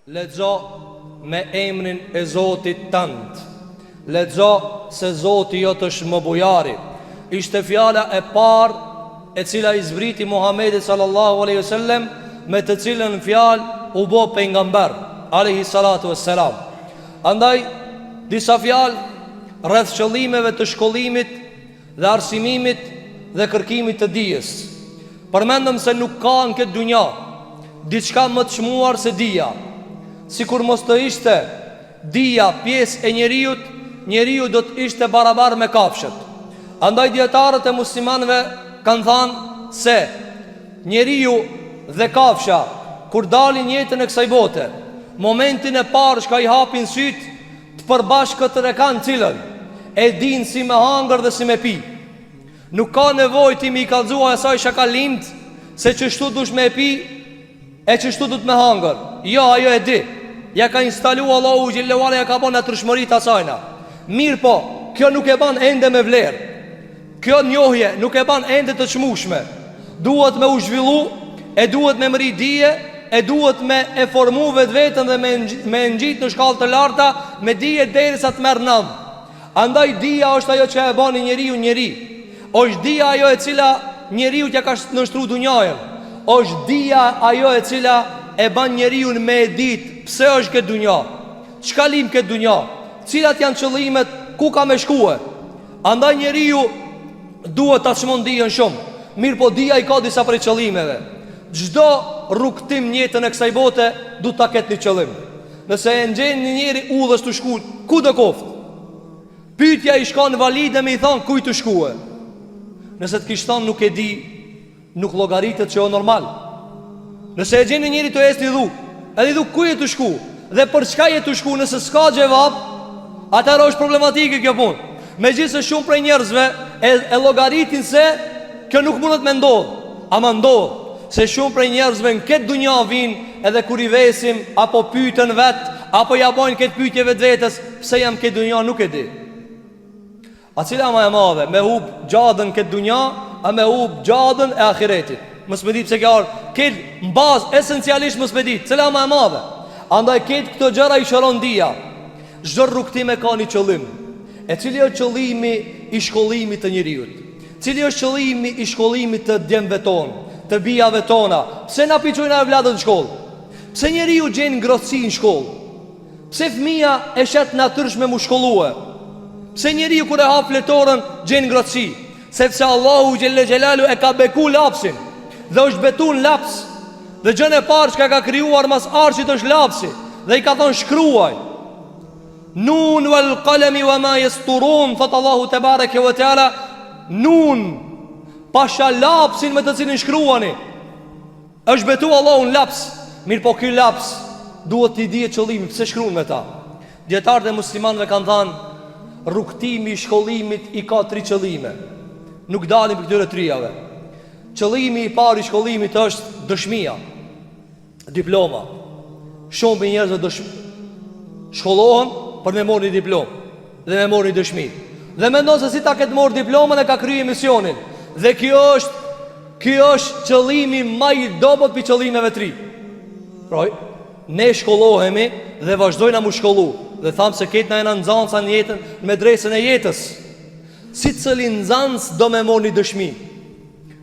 Lexo me emrin e Zotit tënd. Lexo se Zoti jot është më bujari. Ishte fjala e parë e cila i zbriti Muhamedit sallallahu alaihi wasallam, me të cilën fjalë u bë pejgamber alaihi salatu wassalam. Andaj disa fjalë rreth qëllimeve të shkollimit dhe arsimimit dhe kërkimit të dijes. Përmendëm se nuk ka në këtë dunja diçka më të çmuar se dija. Sikur mos të ishte dija pjesë e njeriut, njeriu do të ishte barabar me kafshët. Andaj dietarët e muslimanëve kanë thënë se njeriu dhe kafsha kur dalin jetën e kësaj bote, momentin e parë që i hapin syt, të përbashkët e kanë cilën e din si me hangër dhe si me pi. Nuk ka nevojë ti mi kallëzua asaj që ka lind, se çështu dush me pi e çështu du të me hangër. Jo, ajo e di. Ja ka instalu Allahu xhellewala, ja ka bën natyrshmëri të asajna. Mirë po, kjo nuk e ban ende me vlerë. Kjo njohje nuk e ban ende të çmueshme. Duhet me u zhvillu, e duhet me mri dije, e duhet me e formu vetveten dhe me ngjit në shkallë të larta me dije derisa të merr nam. Andaj dija është ajo që e bën njeriu njeri. Është dija ajo e cila njeriu t'ja ka nështru dunjajën. Është dija ajo e cila e ban njeriu me e ditë pse është këtë dunja, çka lim këtë dunja, cilat janë qëllimet, ku ka me shkue. Andaj njeriu duhet ta çmon dijen shumë. Mirë po dija i ka disa prej qëllimeve. Çdo rrugtim në jetën e kësaj bote du ta ketë një qëllim. Nëse e ngjen një njeri udhës të shku, ku do koft? Pyetja i shkon valide me i thon ku të shkue. Nëse të kishton nuk e di, nuk llogaritet që o normal. Nëse e gjen një njeri të esti dhuk, edhe i dhuk ku je të shku dhe për çka je të shku, nëse s'ka gjevap, atëherë është problematike kjo punë. Megjithëse shumë prej njerëzve e llogaritin se kjo nuk mundet me ndodh, ama ndodh. Se shumë prej njerëzve në këtë dunja vinë edhe kur i vesim apo pyeten vet, apo ja bojnë këtë pyetje vetvetes, pse jam këtë dunja nuk e di. A cila më e madhe, me hub gjadën këtë dunja, a me hub gjadën e ahiretit? Mos më di pse kjo këtë në bazë esencialisht mos më di, cila më e madhe. Andaj këtë këto gjëra i shëron dia. Çdo rrugtim e ka një qëllim. E cili është qëllimi i shkollimit të njeriu? Cili është qëllimi i shkollimit të djemve tonë, të bijave tona? Pse na piçojnë vladët në shkollë? Pse njeriu gjen ngrohtësi në shkollë? Pse fëmia e shet natyrshme mu shkollue? Pse njeriu kur e hap fletorën gjen ngrohtësi? Sepse Allahu xhelle xhelalu e ka beku lapsin dhe është betu në laps. Dhe gjën e parë që ka krijuar mas arshit është lapsi. Dhe i ka thonë shkruaj. Nun wal qalami wama yasturun, thot Allahu te bareke ve teala. Nun, pasha lapsin me të cilin shkruani. Është betu Allahu në laps. Mirë po ky laps duhet t'i dihet qëllimi, pse shkruan me ta. Dietarët e muslimanëve kanë thënë rrugtimi i shkollimit i ka 3 qëllime. Nuk dalim për këtyre 3-jave. Qëllimi i parë i shkollimit është dëshmia, diploma. Shumë njerëz shkollohen për me marrë një diplomë dhe me marrë një dëshmi. Dhe mendon se si ta ketë marrë diplomën e ka kryer misionin. Dhe kjo është qëllimi më i dobët për qëllimeve 3. Pra, ne shkollohemi dhe vazhdojna mu shkollu. Dhe thamë se ketë na jena nxanca në jetën, në medresën e jetës. Si cili nxans do me marrë një dëshmi.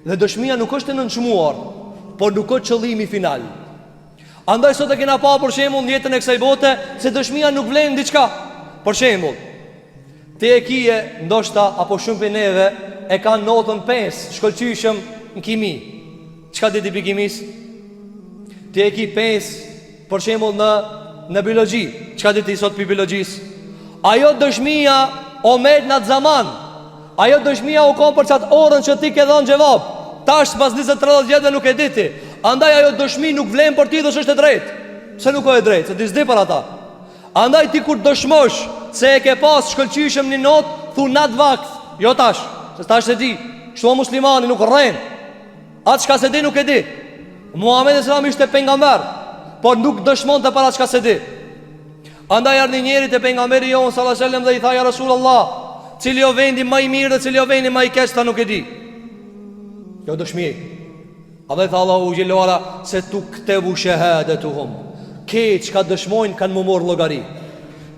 Dhe dëshmia nuk është e nënçmuar, por nuk është qëllimi final. Andaj sot e kena pa për shembull në jetën e kësaj bote se dëshmia nuk vlen diçka. Për shembull, ti e kije ndoshta apo shumë për neve e kanë notën 5, shkollqyshëm në kimi. Çka di ti për kimis? Ti e ki 5 për shembull në biologji. Çka di ti sot për biologjisë? Ajo dëshmia o merr në atë zaman. Ajo dëshmia u kon për çat orën që ti ke dhënë gjevap. Tash pas 20-30 vjetëve nuk e di ti. Andaj ajo dëshmi nuk vlen për ti dhe është e drejtë. Pse nuk është e drejtë? Se ti s'di për ata. Andaj ti kur dëshmosh se e ke pas shkëlqyshëm një notë, thu nat vakt. Jo tash, se tash se di. Kështu muslimani nuk rren. Atë çka se di nuk e di. Muhamedi sallallahu alaihi wasallam ishte pejgamber, por nuk dëshmonte para çka se di. Andaj ardhi njëri te pejgamberi jon sallallahu alaihi wasallam dhe i tha ja Rasulullah, cili o vendi më i mirë dhe cili o vendi më i keq, ta nuk e di. Jo dëshmi. A dhe tha Allahu xhelalu ala se tu ktebu shahadetuhum. Keq ka dëshmojnë kanë më morë logari.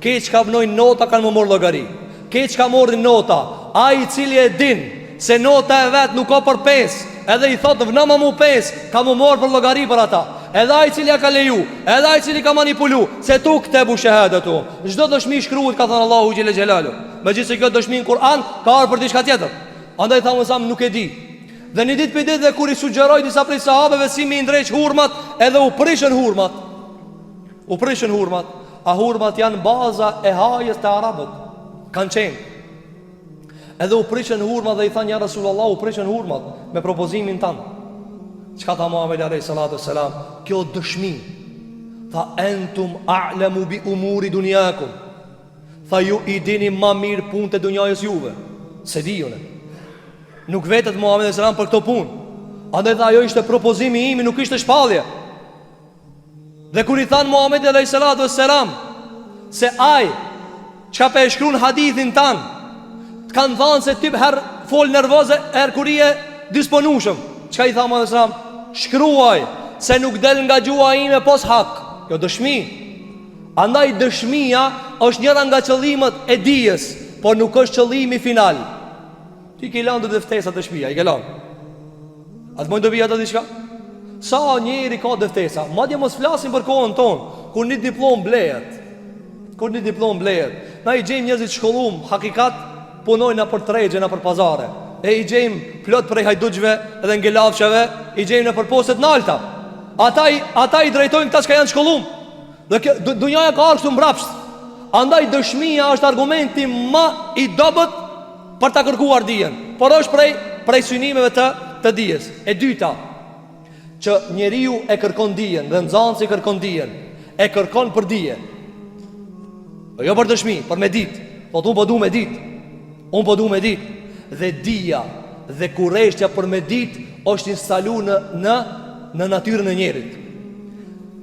Keq ka vnojnë nota kanë më morë logari. Keq ka morën nota. A i cili e din se nota e vetë nuk ka për 5, edhe i thotë vëna ma mu 5, ka më morë për logari për ata. Edhe a i cili ja ka leju, edhe a i cili ka manipulu, se tu këte bu shahadet tu. Çdo dëshmi shkruhet, ka thënë Allahu xhelle xhelalu. Megjithëse kjo dëshmi në Kur'an ka ardhur për diçka tjetër. Andaj thamë sa nuk e di. Dhe një ditë për ditë dhe kur i sugjeroj disa prej sahabeve si mi ndreq hurmat, edhe u prishën hurmat. U prishën hurmat. A hurmat janë baza e hajës të arabët. Kanë qenë. Edhe u prishën hurmat dhe i thanë ja Rasulullah, u prishën hurmat me propozimin tanë. Çka tha Muhamedi alayhi salatu wassalam? Kjo dëshmi. Tha entum a'lamu bi umuri dunyakum. Tha ju i dini ma mirë punët e dunjajës juve. Se dijone. Nuk vetet Muhamedi alayhi salam për këto punë. Andaj tha ajo ishte propozimi im, nuk ishte shpallje. Dhe kur i than Muhamedi alayhi salatu wassalam se ai çka pe e shkruan hadithin tan, kanë thënë se tip herë fol nervoze, herë kur je disponueshëm. Çka i tha Muhamedi alayhi salam? Shkruaj se nuk del nga gjua ime pos hak. Kjo dëshmi. Andaj dëshmia është njëra nga qëllimet e dijes, por nuk është qëllimi final. Ti ke lënë deftesa dëshmia, i ke lënë. Atë mund të vijë ato diçka? Sa njeri ka deftesa? Madje mos flasim për kohën tonë, kur një diplom blehet. Kur një diplom blehet. Na i gjejmë njerëzit shkollum, hakikat punojnë na për tregje, na për pazare. E i gjejmë plot prej hajduçve edhe ngelavçave, i gjejmë në postet nalta. Ata i drejtojnë këta që janë shkollum. Dhe dunjaja ka ardhur mbrapsht. Andaj dëshmia është argumenti më i dobët për ta kërkuar dijen. Por është prej synimeve të dijes. E dyta, që njeriu e kërkon dijen, dhe nxënësi kërkon dijen, e kërkon për dije. Jo për dëshmi, për me ditë. Po unë po du me ditë. Unë po du me ditë. Dhe dija dhe kurreshtja për me ditë është instalu në natyrën e njerit.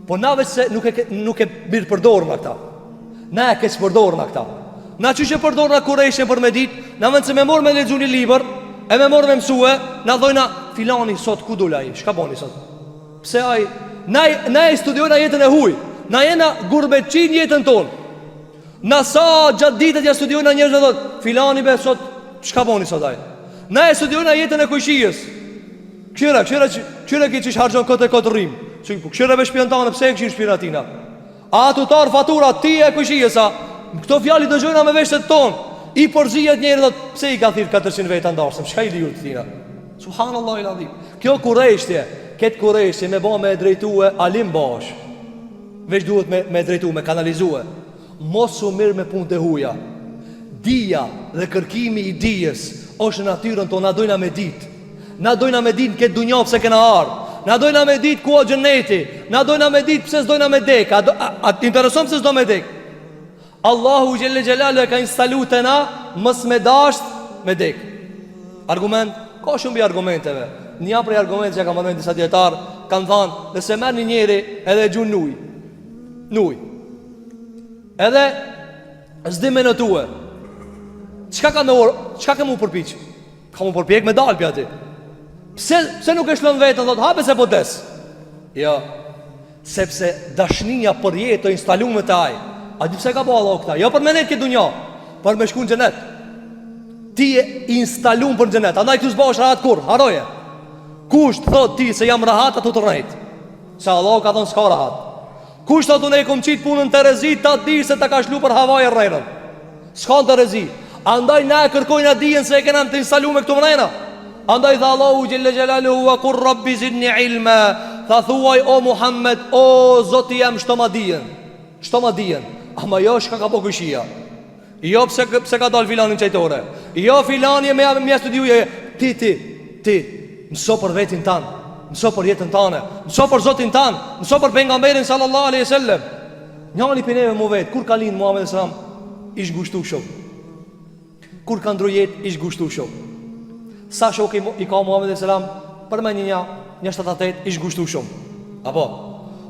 Po na veç se nuk e birë përdorë në këta. Na e keq përdorë në këta. Na që që përdorë në kurreshtja për me ditë, na vend se me morë me lexu një libër, e me morë me mësue, na dhojna filani sot ku dula ai, çka boni sot? Pse ai na e studiojna jetën e huaj. Na jena gurbeçin jetën tonë. Na sa gjatë ditët ja studiojna njerëz dhe thot, filani be sot çka boni sot ai? Na e studiojna jetën e kushijës. Qyra ki qish hargjon këtë rrim. Qyra be shpion tane, pse e këshin shpion atina? A tutar fatura ti e kushijës a? Këto fjali dëgjojna me veshtet tonë. I përzijet njerë dhe pse i ka thirë 400 veta ndarësëm? Shka i liur të tina? Subhanallah i ladhim. Kjo kureshtje, këtë kureshtje me ba me drejtue alim bash. Vesh duhet me drejtue, me kanalizue. Mos u mirë me punë të huja. Dija dhe kërkimi i dijes është natyrën tonë, na dojna me ditë. Na dojna me ditë në këtë dunja pëse kena ardhë. Na dojna me ditë ku o gjenneti. Na dojna me ditë pëse s'dojna me dek. A të intereson pëse s'do me dek? Allahu Gjelle Gjelalu e ka instalu të na mës me dasht me dek. Argument? Ka shumë bi argumenteve. Një prej argumente që ka më dojnë disa djetarë kanë thanë dhe se merë një njeri edhe gjun nuj. Edhe zdi me në tue. Qka ka mu përpiq? Ka mu përpjek me dalë pja ti. Pse nuk e shlon vetën, thot, hape se po des. Jo, sepse dashnia për jetë të instalume të aj. A di pse ka po Allah këta? Jo për menet këtë dunja, për me shku në gjenet. Ti e instalum për në gjenet. Andaj këtu s'ba është rahat kur, haroje. Kusht thot ti se jam rahat ato të rrejt. Se Allah ka thonë s'ka rahat. Kusht thot unë e kom qitë punën të rezi, ta di se ta ka shlu për havaj e rrejrën. S'ka në të rezi. Andaj na e kërkojnë a dijen se e kena të instalume këtu mrejna. Andaj tha Allahu Gjelle Gjelalu wa kur rabbi zidni ilma. Tha thuaj o Muhammed, o zoti jem shto ma dijen. Ama jo shka ka po këshia. Jo pse ka dal filanin qajtore. Jo filani me mja studiuje. Ti mëso për vetin tanë, mëso për jetën tane, mëso për zotin tanë, mëso për pengamberin sallallahu alaihi sallam. Njani pineve mu vetë, kur ka linë Muhammed sallam, ish gushtu shumë. Kur ka ndru jetë, ish gushtu shumë. Sa shok i ka Muhammed sallam, për me një 78, ish gushtu shumë. Apo,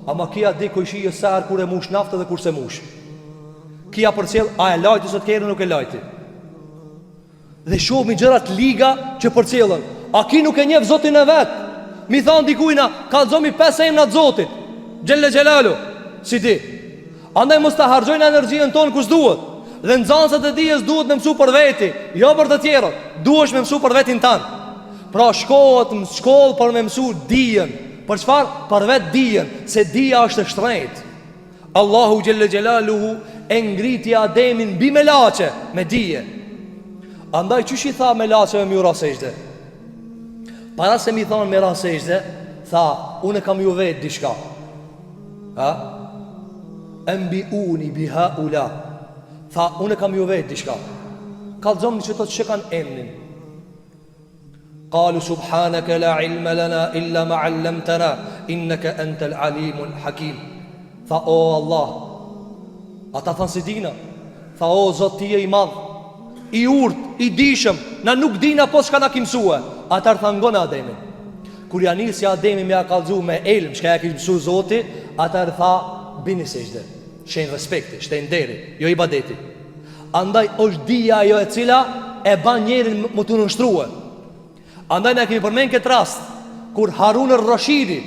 ama kia di kojshije sërë kur e mush naftë dhe kur se mush. Kia për cilë, a e lajti sot kjerë nuk e lajti. Dhe shumë i gjërat liga që për cilën. A ki nuk e njef zotin e vetë. Mi thanë dikujna, ka zomi 5 emna të zotit Gjelle Gjelalu. si ti. Andaj mos ta harxojnë energjinë tonë kush duhet. Dhe nxënësat e dijes duhet me mësu për veti, jo për të tjerët. Duhesh me mësu për vetin tan. Pra shkohet në shkollë për me mësu dijen. Për çfarë? Për vetë dijen, se dija është e shtrenjtë. Allahu xhelle xhelaluhu e ngriti Ademin mbi melaçe me dije. Andaj çush i tha melaçeve mi ura sejdë. Para se mi thonë me ra sejdë, tha unë kam ju vetë diçka. Ha? Embiuni biha ula. Tha unë kam ju vetë diçka. Kallëzom në që të që kanë emnin. Qalu subhanaka la ilma lana illa ma allamtana innaka antal alimul hakim. Tha o Allah. Ata thanë si dina. Tha o Zot ti je i madh, i urt, i dishëm, na nuk dina po çka na ki mësue. Ata thanë ngona Ademin. Kur ja nisi Ademi me ja kallëzu me elm çka ja ki mësu Zoti, ata tha bini sejdë. Shenjë respekti, shenjë nderi, jo ibadeti. Andaj është dija ajo e cila e ban njerin më të nështruhe. Andaj ne kemi përmen këtë rast kur Harun al-Rashidi,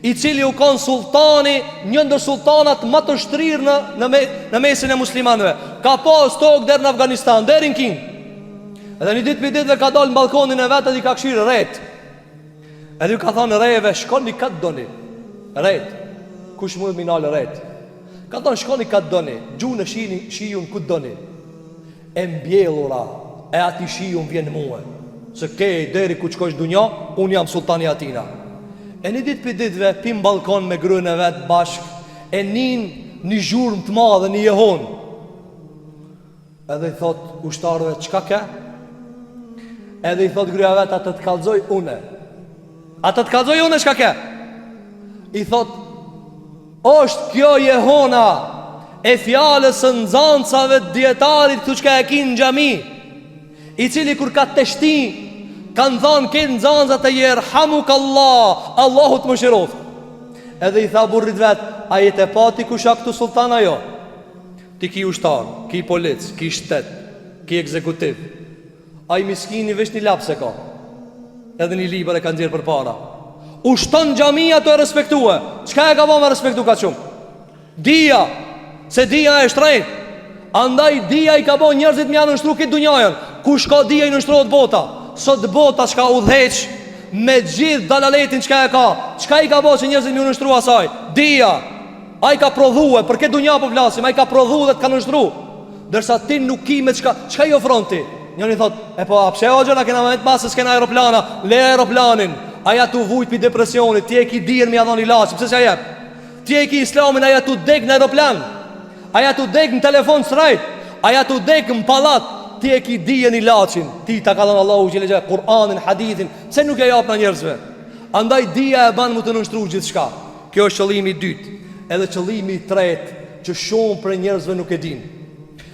i cili u konë sultani, një ndër sultanat më të shtrirë në mesin e muslimanëve, ka pas tokë deri në Afganistan, deri në Kin. Edhe një ditë për ditëve ka dalë në balkonin e vetë dhe i ka këshirë rejt. Edhe ju ka thonë rejeve, shkoni ka të doni rejt. Kush mundet mi nalë rejt? Ka thonë shkoni ka të doni, gjunë në shijun ku të doni. E mbjellura, e ati shijun vjen muë. Se kej deri ku qkojsh dunja, unë jam sultani atina. E një ditë për ditëve, pim balkon me grën e vetë bashk, e një zhurmë të madhe, një jehon. Edhe i thot ushtarëve, qka ke? Edhe i thot gryja vetë, atë të kalzoj une. Atë të kalzoj une, qka ke? I thot, është kjo jehona e fjallës së nxancave djetarit këtu qka e kinë në gjami, i cili kur ka të shti kanë thanë këtë nxancat e jerhamuk Allah, Allahu të më shiroft. Edhe i tha burrit vetë, a jetë e pati kusha këtu sultana jo? Ti ki ushtar, ki polic, ki shtet, ki ekzekutiv. A i miskini vesh një lapse ka, edhe një liber e kanë dzirë për para. Ushton gjamia të e respektue. Qka e ka ba me respektu ka qumë? Dija, se dija e shtrejt. Andaj dija i ka ba njerëzit mja në nështru këtë dunjajën. Kush ka dija i nështruat bota? Sot bota qka u dheq me gjithë dalaletin qka e ka. Qka i ka ba që njerëzit mja në nështru asaj? Dija. A i ka prodhue, për këtë dunja po flasim, a i ka prodhue dhe të ka nështru. Dërsa ti nuk ki me qka i ofron ti? Njëri thot, e po apshe o gjëna, kena me të masë, s'kena aeroplana, le aeroplanin. Aja tu vujt për depresionit, ti e ki dirë mi adhon i lasë, pëse që jep? Ti e ki islamin, aja tu dek në aeroplan, aja tu dek në telefon srajt, aja tu dek në palat, ti e ki dirë një lachin. Ti ta ka dhënë Allahu që legje, Kur'anin, hadithin, pëse nuk e jap në njerëzve? Andaj dia e ban mu të nështru gjithë shka. Kjo është qëllimi i dytë. Edhe qëllimi i tretë, që shumë për njerëzve nuk e din.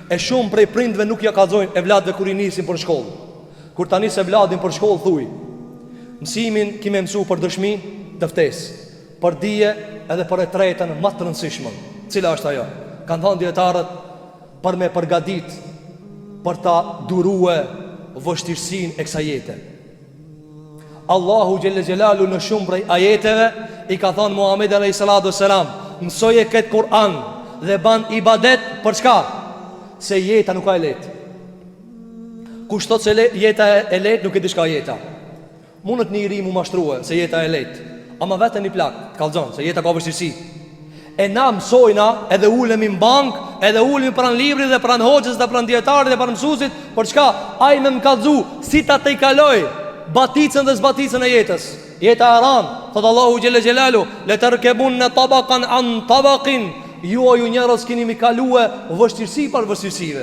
E shumë prej prindve nuk ja kallzojnë evladëve kur i nisin për shkollë. Kur ta nis evladin për shkollë thuj, mësimin kime mësu për dëshmi të ftesë, për dije edhe për e tretën më të rëndësishme. Cila është ajo? Kanë thënë dietarët për me përgadit për ta durue vështirësinë e kësaj jete. Allahu xhelle xhelalu në shumë prej ajeteve i ka thënë Muhamedit alayhis salatu wassalam, mësoje këtë Kur'an dhe ban ibadet për çka? Se jeta nuk ka e letë. Kush thot se jeta e letë, nuk e di çka jeta. Mundet një ri mu mashtruhe se jeta e letë, ama vetëm një plak, kallzon se jeta ka vështirësi. E na mësojna edhe ulemi në bank, edhe ulemi pranë librit dhe pranë hoxhës dhe pranë dietarit dhe pranë mësuesit, për çka? Ai më kallzu si ta tej kaloj baticën dhe zbaticën e jetës. Jeta e ran, thot Allahu xhelle xhelalu, la tarkabun tabaqan an tabaqin. Ju njerëz keni mi kalue vështirësi pas vështirësive.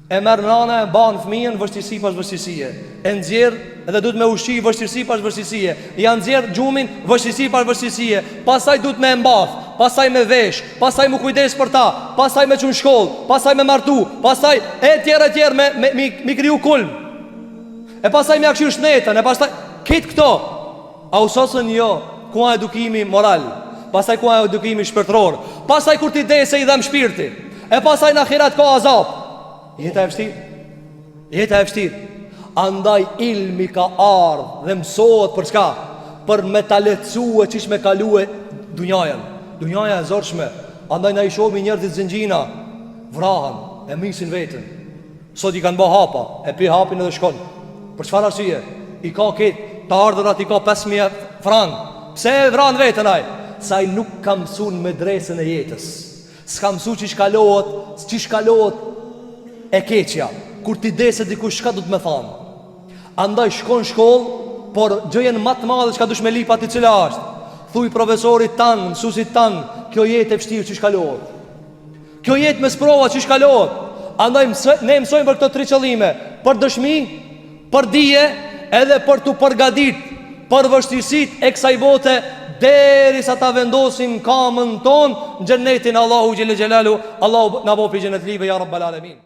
E merr nana e ban fëmijën vështirësi pas vështirësie. E nxjerr edhe duhet me ushqi vështirësi pas vështirësie. Ja nxjerr gjumin vështirësi pas vështirësie. Pastaj duhet me mbath, pastaj me vesh, pastaj me kujdes për ta, pastaj me çun shkollë, pastaj me martu, pastaj etj me kriju kulm. E pastaj me akshir shnetën, e pastaj këtë këto. A usosën jo, ku ka edukimi moral? Pastaj ku ka edukimi shpirtëror? Pastaj kur ti dese i dham shpirti. E pastaj në ahiret ka azab. Jeta e vështirë. Jeta e vështirë. Andaj ilmi ka ardhë dhe mësohet për çka? Për me ta lehtësue çish me kalue dunjajën. Dunjaja e zorshme. Andaj na i shohmi njerëzit zinxhina, vrahen, e misin veten. Sot i kanë bë hapa, e pi hapin edhe shkon. Për çfarë arsye? I ka këtë të ardhurat, i ka 5000 frank. Pse e vran veten ai? Sa i nuk ka mësuar medresën e jetës. S'ka mësuar çish kalohet e keqja. Kur ti dese dikush çka do të më thon. Andaj shkon shkollë, por gjëjen më të madhe çka dush me lipa ti cila është. Thuj profesorit tan, mësuesit tan, kjo jetë e vështirë çish kalohet. Kjo jetë me sprova çish kalohet. Andaj ne mësojmë për këto tri qëllime: për dëshmi, për dije, edhe për t'u përgatit për vështirësitë e kësaj bote, derisa ta vendosim kamën ton në xhenetin Allahu xhelel xhelalu. Allahu na bëj xhenetlive ya rabbal alamin.